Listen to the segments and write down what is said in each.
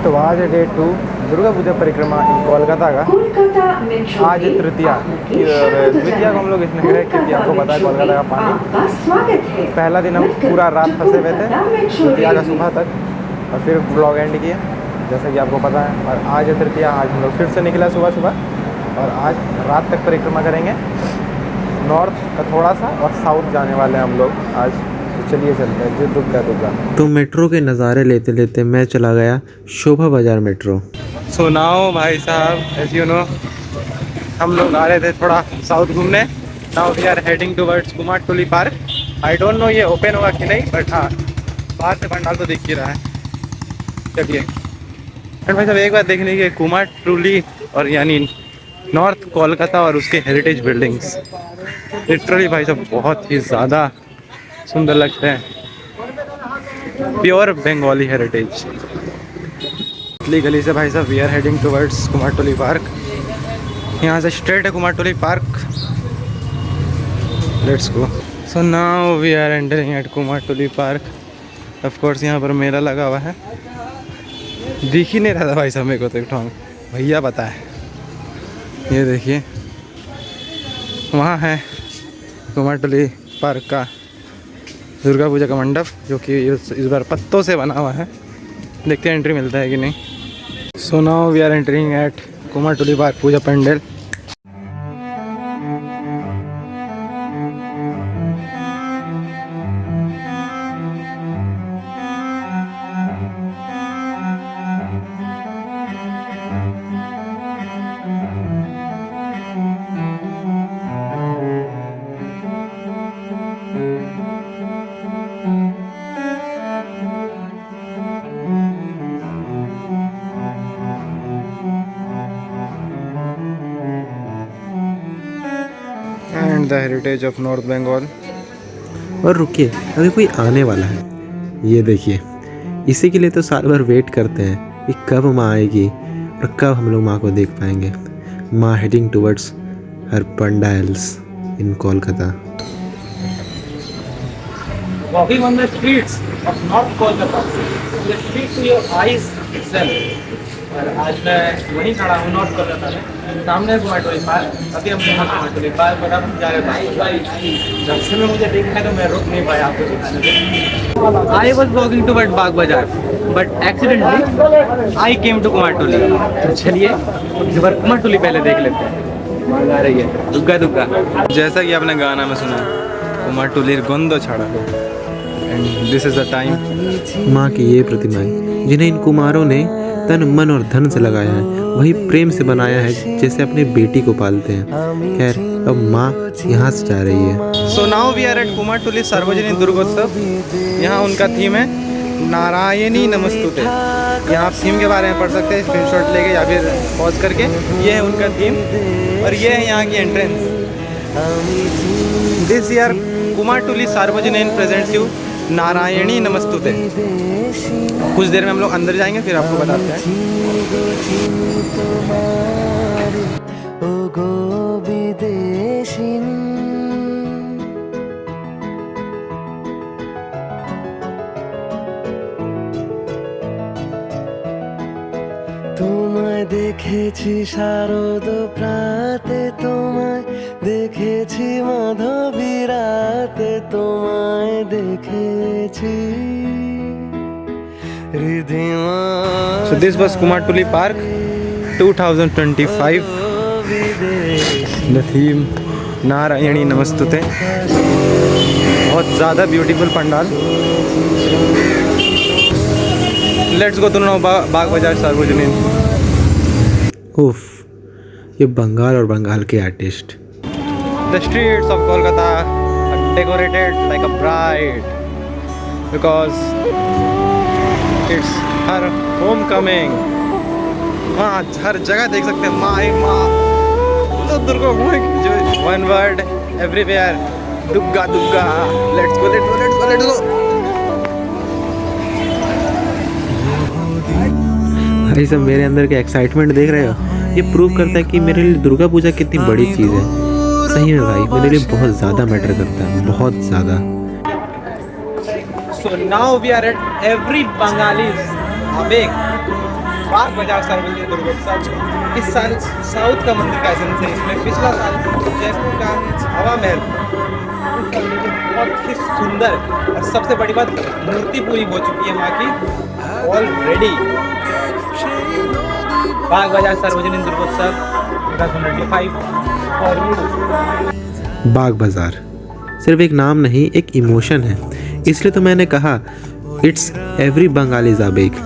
तो आज है डे 2 दुर्गा पूजा परिक्रमा इन कोलकाता का। आज तृतीया और द्वितीया को हम लोग इसमें है क्योंकि आपको पता है कोलकाता का पानी। पहला दिन हम पूरा रात फंसे हुए थे द्वितीया का सुबह तक और फिर ब्लॉग एंड किए जैसा कि आपको पता है। और आज है तृतीया, आज हम लोग फिर से निकला सुबह सुबह और आज रात तक परिक्रमा करेंगे। नॉर्थ का थोड़ा सा और साउथ जाने वाले हैं हम लोग आज। तो चलिए चलते हैं जो दुर्गा। तो मेट्रो के नज़ारे लेते लेते मैं चला गया शोभा बाज़ार मेट्रो। सो नाउ भाई साहब एज यू नो हम लोग आ रहे थे थोड़ा साउथ घूमने। Now we are heading towards Kumartuli park. I don't know ये ओपन होगा कि नहीं, बट हाँ बाहर से पंडाल तो दिख ही रहा है। चलिए एंड भाई साहब एक बात देखने की, कुमारटुली और यानी नॉर्थ कोलकाता और उसके हेरिटेज बिल्डिंग्स लिटरली भाई साहब बहुत ही ज़्यादा सुंदर लगते हैं। Pure Bengali heritage. गली से भाई साहब we are heading towards Kumartuli park. यहाँ से स्ट्रेट है Kumartuli park. Let's go. So now we are entering at Kumartuli park. Of course यहाँ पर मेला लगा हुआ है। दिख ही नहीं रहा था भाई साहब मेरे को तो एक ठाम भैया पता है। ये देखिए वहाँ है कुमारटुली पार्क का दुर्गा पूजा का मंडप, जो कि इस बार पत्तों से बना हुआ है। देखते हैं एंट्री मिलता है कि नहीं। So now we are entering at Kumartuli park puja pandal. And the heritage of North Bengal. और रुकिए, अभी कोई आने वाला है। ये देखिए, इसी के लिए तो साल भर वेट करते हैं कि कब माँ आएगी और कब हम लोग माँ को देख पाएंगे। माँ heading towards her pandals in Kolkata. Walking on the streets of North Kolkata, the street to your eyes itself. और आज मैं वहीं खड़ा हूँ नॉर्थ कोलकाता में, सामने कुमारटुली पार्क। अभी हम कुमारटुली पार्क और हम जा रहे हैं। जब से मुझे देखा है तो मैं रुक नहीं पाया आपको दिखाने। I was walking toward Baghbazar but accidentally I came to Kumartuli. तो चलिए इस बार कुमारटुली पहले देख लेते हैं। आ रही है दुग्गा दुग्गा, जैसा कि आपने गाना में सुना कुमारटुली गोंदो छाड़ा। And this is the time. माँ की ये प्रतिमाएं जिन्हें इन कुमारों ने तन मन और धन से लगाया है, वही प्रेम से बनाया है जैसे अपने बेटी को पालते हैं। खैर अब माँ यहाँ से जा रही है। So now we are at Kumartuli Sarbojanin Durgotsav. यहाँ उनका थीम है नारायणी नमस्तुते। यहाँ आप थीम के बारे में पढ़ सकते हैं स्क्रीनशॉट लेके या फिर पॉज करके। ये है उनका थीम और ये है यहाँ की एंट्रेंस। दिस ईयर कुमारटुली सार्वजनिक प्रेजेंट्स यू नारायणी नमस्तुते। कुछ देर में हम लोग अंदर जाएंगे फिर आपको बताते हैं। তোমায় দেখেছি শারদ প্রাতে, তোমায় দেখেছি মাধবী রাতে, তোমায় দেখেছি হৃদিমা। So this was Kumartuli Park 2025. The theme Narayani नमस्तुते। बहुत ज़्यादा ब्यूटीफुल पंडाल। लेट्स गो तो बाग बाजार सार्वजनिक। उफ, ये बंगाल और बंगाल के artist. The streets of Kolkata are decorated like a bride because it's her homecoming. वहाँ हर जगह देख सकते हैं माँ ही माँ। तो दुर्गा जो one word everywhere, Durga Durga. Let's go, let's go, let's go, let's go. भाई सब मेरे अंदर के एक्साइटमेंट देख रहे हो? ये प्रूव करता है कि मेरे लिए दुर्गा पूजा कितनी बड़ी चीज़ है। सही में भाई मेरे लिए बहुत ज़्यादा मैटर करता है, बहुत ज़्यादा। So now we are at every Bangali's abeg बाग बाजार सार्वजनिक दुर्गोत्सव इस साल साउथ का मंदिर का एसेंस है। इसमें पिछला साल जयपुर का हवा महल बहुत ही सुंदर और सबसे बड़ी बात मूर्ति पूरी हो चुकी है माँ की ऑलरेडी। बाग बाजार सार्वजनिक दुर्गोत्सव 2025 और बाग बाजार सिर्फ एक नाम नहीं, एक इमोशन है। इसलिए तो मैंने कहा इट्स एवरी बंगाली जाबेक।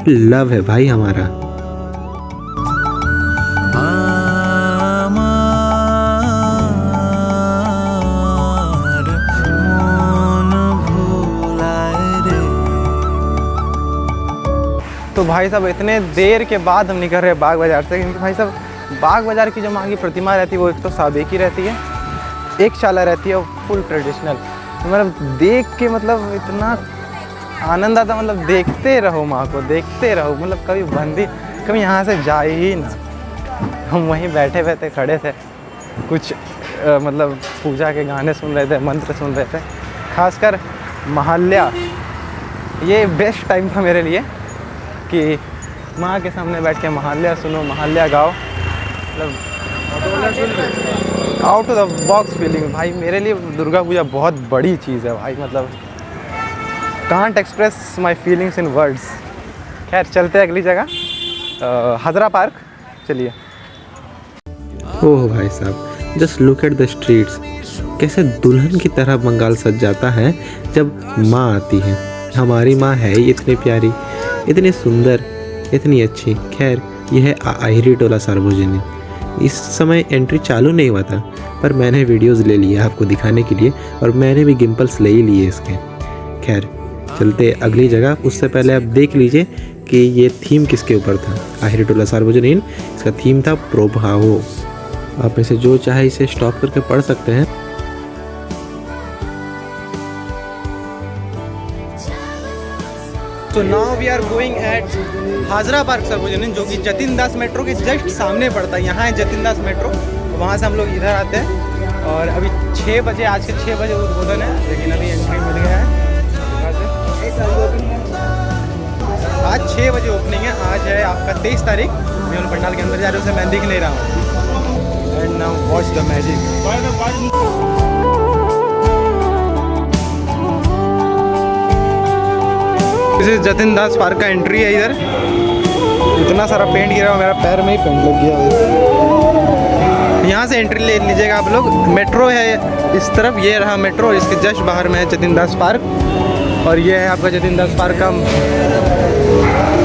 लव है भाई हमारा। तो भाई साहब इतने देर के बाद हम निकल रहे हैं बाग बाजार से, क्योंकि भाई साहब बाग बाजार की जो माँ की प्रतिमा रहती है वो एक तो साबेक ही रहती है, एक शाला रहती है फुल ट्रेडिशनल। तो मतलब देख के मतलब इतना आनंद आता, मतलब देखते रहो माँ को, देखते रहो, मतलब कभी बंदी कभी यहाँ से जाए ही ना। हम वहीं बैठे हुए थे, खड़े थे, कुछ मतलब पूजा के गाने सुन रहे थे, मंत्र सुन रहे थे। खासकर महाल्या, ये बेस्ट टाइम था मेरे लिए कि माँ के सामने बैठ के महाल्या सुनो, महाल्या गाओ, मतलब out of the box feeling. भाई मेरे लिए दुर्गा पूजा बहुत बड़ी चीज़ है भाई, मतलब can't express my feelings in words. खैर चलते हैं अगली जगह, हजरा पार्क। चलिए। ओह भाई साहब, just look at the streets. कैसे दुल्हन की तरह बंगाल सज जाता है जब माँ आती है। हमारी माँ है ही इतनी प्यारी, इतनी सुंदर, इतनी अच्छी। खैर यह है आहिरी टोला सार्वजनिक। इस समय एंट्री चालू नहीं हुआ था, पर मैंने वीडियोस ले लिया आपको दिखाने के लिए, और मैंने भी गिम्पल्स ले ही लिए इसके। खैर चलते अगली जगह। उससे पहले आप देख लीजिए कि ये थीम किसके ऊपर था। आहिरी टोला सार्वजनिक, इसका थीम था प्रोभावो। आप इसे जो चाहे इसे स्टॉप करके पढ़ सकते हैं। तो now we are going at Hazra park Sarbojanin, जो कि जतिन दास मेट्रो के जस्ट सामने पड़ता है। यहाँ है जतिन दास मेट्रो, वहाँ से हम लोग इधर आते हैं। और अभी 6 बजे, आज के 6 बजे उद्बोधन है, लेकिन अभी एंट्री मिल गया है। आज 6 बजे ओपनिंग है। आज है आपका 23 तारीख। मैं उन पंडाल के अंदर जा रहे उसे मैं दिख नहीं रहा हूँ। And now watch the magic. This is Jatin Das park का एंट्री है। इधर इतना सारा पेंट गिरा हुआ, मेरा पैर में ही पेंट लग गया। यहाँ से एंट्री ले लीजिएगा आप लोग। मेट्रो है इस तरफ, ये रहा मेट्रो, इसके जस्ट बाहर में है जतिन दास पार्क। और ये है आपका जतिन दास पार्क का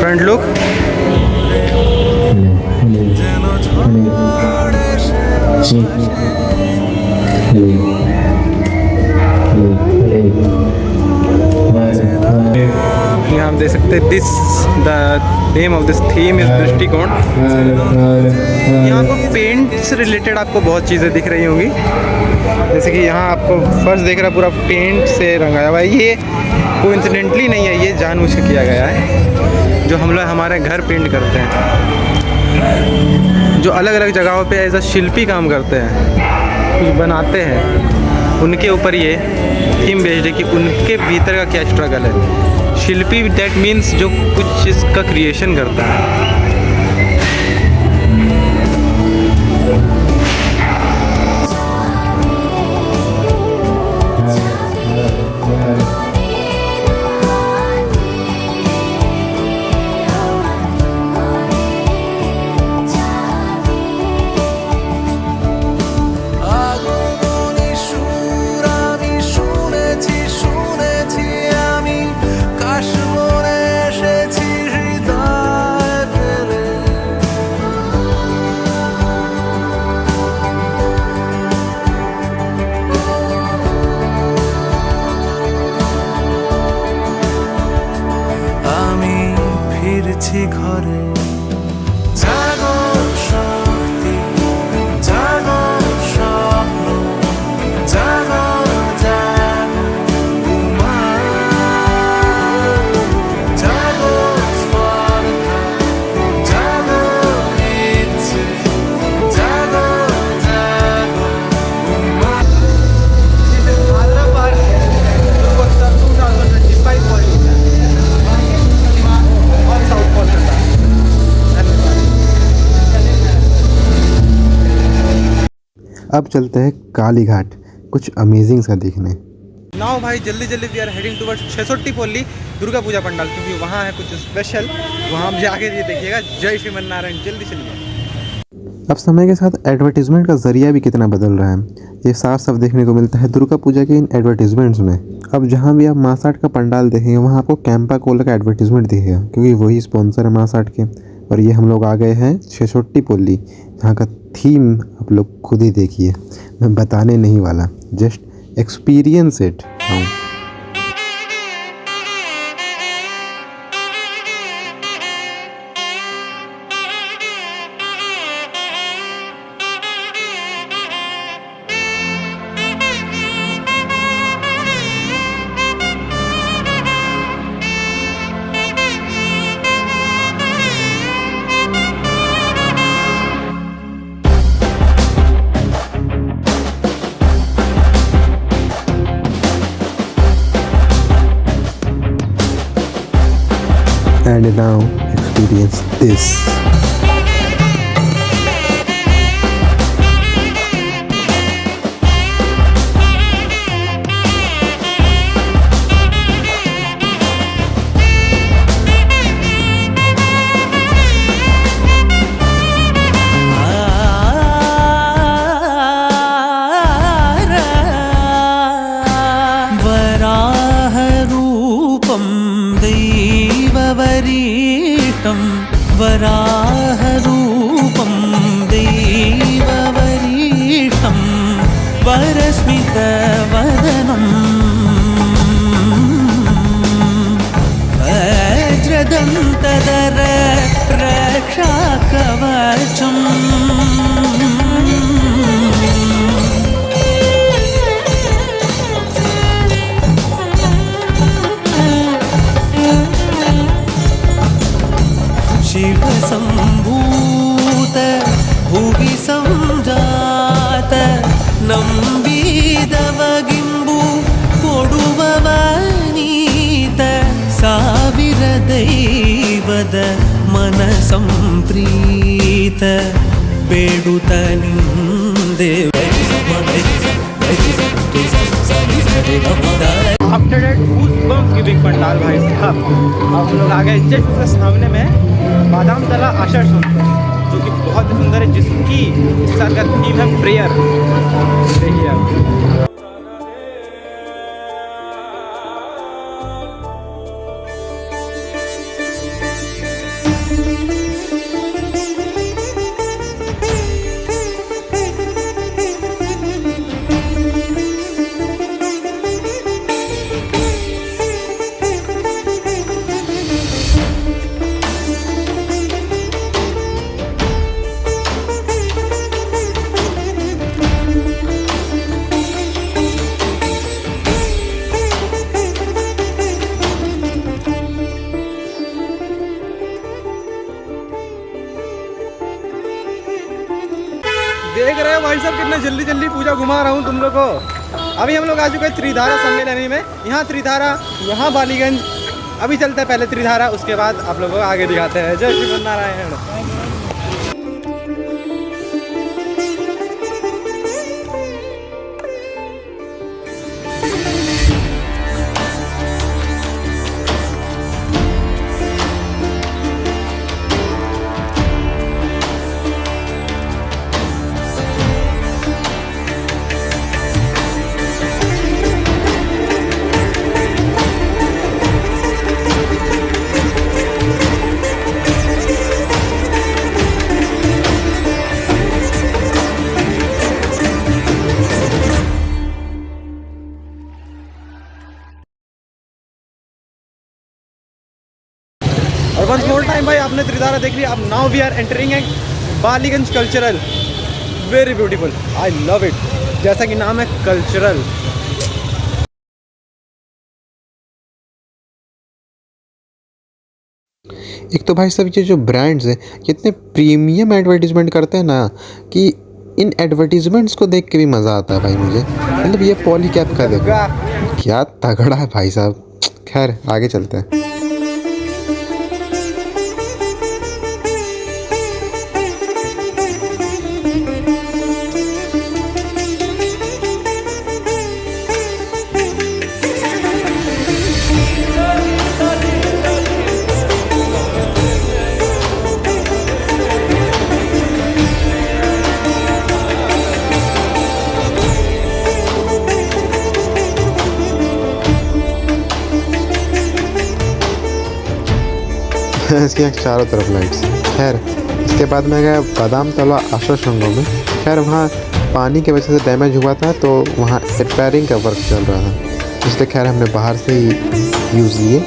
फ्रंट लुक। यहाँ हम देख सकते हैं this the name of this theme is दृष्टिकोण। यहाँ आपको पेंट से रिलेटेड आपको बहुत चीज़ें दिख रही होंगी, जैसे कि यहाँ आपको फर्श देख रहा पूरा पेंट से रंगाया हुआ है। ये कोइंसिडेंटली नहीं है, ये जानबूझ के किया गया है। जो हम लोग हमारे घर पेंट करते हैं, जो अलग अलग जगहों पे एज अ शिल्पी काम करते हैं, कुछ बनाते हैं, उनके ऊपर ये थीम बेस्ड है कि उनके भीतर का क्या स्ट्रगल है। शिल्पी दैट मीन्स जो कुछ चीज़ का क्रिएशन करता है। ফিরছি ঘরে জাগো শক্তি জাগো স্বপ্ন জাগো জাগো উমা জাগো স্পর্ধা জাগো ইচ্ছে জাগো জাগো উমা। हाजरा पार्क 2025 और साउथ कोलकाता। अब चलते हैं काली घाट, कुछ अमेजिंग सा देखने। नाउ भाई जल्दी जल्दी वी आर हेडिंग टुवर्ड्स छेसोट्टीपल्ली दुर्गा पूजा पंडाल, क्योंकि वहाँ है कुछ स्पेशल, वहाँ आप जाके ये देखिएगा। जय श्रीमन्नारायण, जल्दी चलिए। अब समय के साथ एडवर्टीज़मेंट का ज़रिया भी कितना बदल रहा है, ये साफ साफ देखने को मिलता है दुर्गा पूजा के इन एडवर्टीज़मेंट्स में। अब जहाँ भी आप मासाट का पंडाल देखेंगे वहाँ आपको कैंपा कोला का एडवर्टीज़मेंट दिखेगा, क्योंकि वही स्पॉन्सर है मासाट के। और ये हम लोग आ गए हैं छेसोट्टीपल्ली, जहाँ का थीम आप लोग खुद ही देखिए, मैं बताने नहीं वाला, just experience it. And now experience this. वराहरूपं दैववरीष्टं, वराहरूपं दैववरीष्टं, वरस्मितवदनं वज्रदन्तधर रक्षाकवचम्। शिवसम्भूत भुवि संजात नम्बिदवगिम्बु कोडुववनीत ಸಾವಿರ ದೈವದ ಮನಸಂಪ್ರೀತ ಬೇಡುತ್ತ ನಿಂದೆ after that goosebump giving pandal भाई साहब। अब हम लोग आ गए जस्ट उसके सामने में बादाम तला आश्रम, जो कि बहुत ही सुंदर है, जिसकी इस साल का थीम है प्रेयर। देखिए आप। देख रहे हो भाई साहब कितना जल्दी जल्दी पूजा घुमा रहा हूँ तुम लोग को। अभी हम लोग आ चुके हैं त्रिधारा सम्मेलनी में। यहाँ त्रिधारा, यहाँ बालीगंज। अभी चलते हैं पहले त्रिधारा, उसके बाद आप लोगों को आगे दिखाते हैं। जय श्रीमन्नारायण। और वंस मोर टाइम भाई आपने त्रिधारा देख लिया। अब now we are entering a Ballygunge cultural, very beautiful, I love it. जैसा कि नाम है कल्चरल। एक तो भाई साहब ये जो ब्रांड्स हैं कितने प्रीमियम एडवर्टीजमेंट करते हैं ना, कि इन एडवर्टीजमेंट्स को देख के भी मज़ा आता है भाई मुझे। मतलब ये पॉलीकैप का देखो क्या तगड़ा है भाई साहब। खैर आगे चलते हैं। इसके यहाँ चारों तरफ लाइट्स। खैर इसके बाद मैं गया बादाम तला आश्रमों में। खैर वहाँ पानी की वजह से डैमेज हुआ था, तो वहाँ रिपेयरिंग का वर्क चल रहा था, इसलिए खैर हमने बाहर से ही यूज़ लिए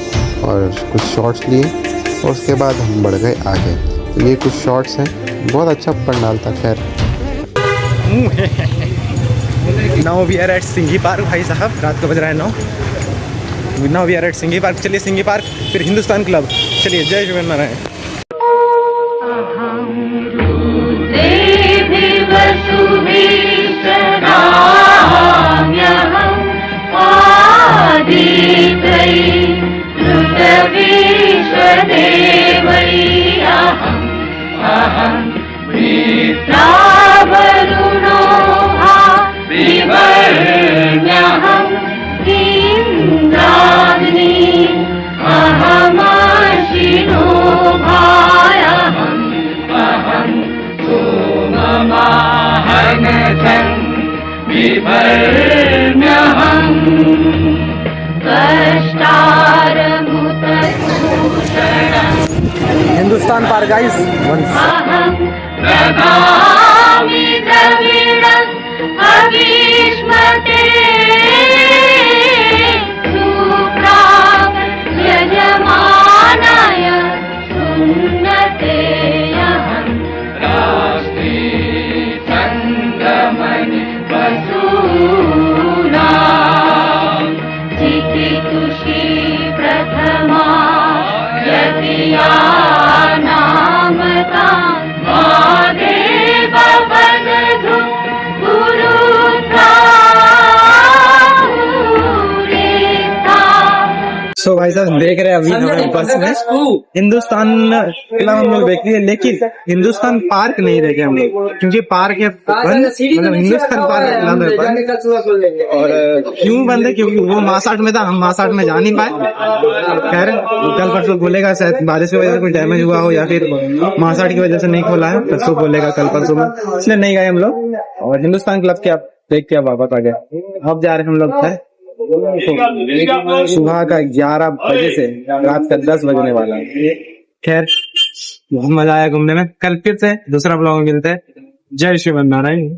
और कुछ शॉट्स लिए और उसके बाद हम बढ़ गए आगे। तो ये कुछ शॉट्स हैं, बहुत अच्छा पंडाल था। खैर now we are at Singhi park भाई साहब, रात को बज रहा है 9। Now we are at Singhi park. चलिए सिंघी पार्क, फिर हिंदुस्तान क्लब। चलिए, जय Shri Narayan. Hindustan park guys. So भाई साहब देख रहे हैं अभी हमारे बस में हिंदुस्तान क्लब हम लोग देख रहे हैं, लेकिन हिंदुस्तान पार्क नहीं देखे हम लोग, क्योंकि पार्क है बंद, मतलब हिंदुस्तान पार्क क्लब है बंद। और क्यों बंद है? क्योंकि वो मासाट में था, हम मासाट में जा नहीं पाए। खैर कल परसों खोलेगा, शायद बारिश की वजह से कुछ डैमेज हुआ हो या फिर मासाट की वजह से नहीं खोला है, परसों खोलेगा कल परसों में, इसलिए नहीं गए हम लोग। और हिंदुस्तान क्लब के आप देख के वापस आ गए। अब जा रहे हैं हम लोग सुबह का 11 बजे से रात का 10 बजने वाला है। खैर बहुत मजा आया घूमने में। कल फिर से दूसरा ब्लॉग में मिलते हैं। जय श्री नारायण।